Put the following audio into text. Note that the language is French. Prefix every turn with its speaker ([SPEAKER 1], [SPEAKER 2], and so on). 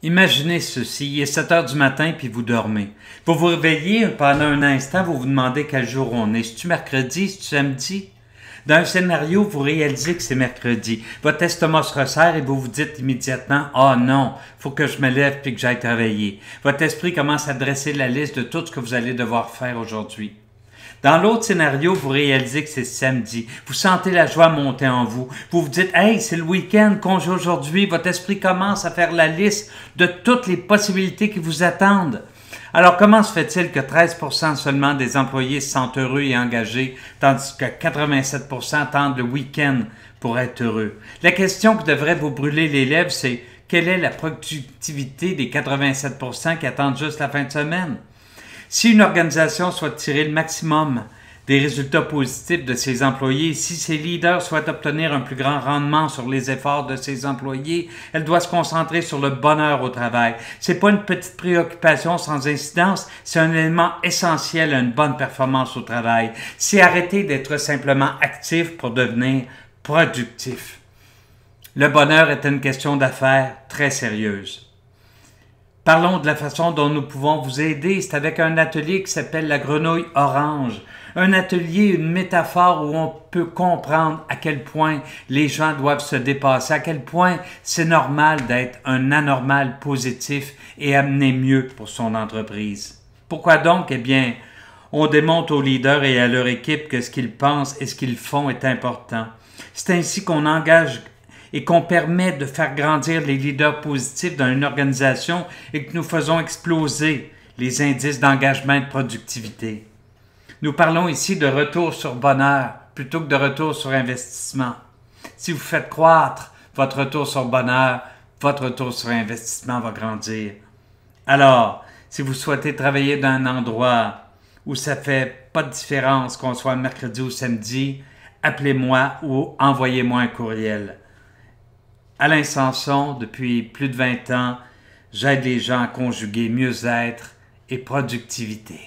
[SPEAKER 1] Imaginez ceci, il est 7 heures du matin puis vous dormez. Vous vous réveillez pendant un instant, vous vous demandez quel jour on est. C'est-tu mercredi, c'est-tu samedi? Dans un scénario, vous réalisez que c'est mercredi. Votre estomac se resserre et vous vous dites immédiatement « Ah non, faut que je me lève puis que j'aille travailler. » Votre esprit commence à dresser la liste de tout ce que vous allez devoir faire aujourd'hui. Dans l'autre scénario, vous réalisez que c'est samedi. Vous sentez la joie monter en vous. Vous vous dites « Hey, c'est le week-end, congé aujourd'hui. » Votre esprit commence à faire la liste de toutes les possibilités qui vous attendent. Alors, comment se fait-il que 13% seulement des employés se sentent heureux et engagés, tandis que 87% attendent le week-end pour être heureux? La question qui devrait vous brûler les lèvres, c'est quelle est la productivité des 87% qui attendent juste la fin de semaine? Si une organisation souhaite tirer le maximum des résultats positifs de ses employés, si ses leaders souhaitent obtenir un plus grand rendement sur les efforts de ses employés, elle doit se concentrer sur le bonheur au travail. C'est pas une petite préoccupation sans incidence, c'est un élément essentiel à une bonne performance au travail. C'est arrêter d'être simplement actif pour devenir productif. Le bonheur est une question d'affaires très sérieuse. Parlons de la façon dont nous pouvons vous aider. C'est avec un atelier qui s'appelle la grenouille orange. Un atelier, une métaphore où on peut comprendre à quel point les gens doivent se dépasser, à quel point c'est normal d'être un anormal positif et amener mieux pour son entreprise. Pourquoi donc? Eh bien, on démontre aux leaders et à leur équipe que ce qu'ils pensent et ce qu'ils font est important. C'est ainsi qu'on engage et qu'on permet de faire grandir les leaders positifs dans une organisation et que nous faisons exploser les indices d'engagement et de productivité. Nous parlons ici de retour sur bonheur plutôt que de retour sur investissement. Si vous faites croître votre retour sur bonheur, votre retour sur investissement va grandir. Alors, si vous souhaitez travailler dans un endroit où ça fait pas de différence qu'on soit mercredi ou samedi, appelez-moi ou envoyez-moi un courriel. Alain Sanson, depuis plus de 20 ans, j'aide les gens à conjuguer mieux-être et productivité.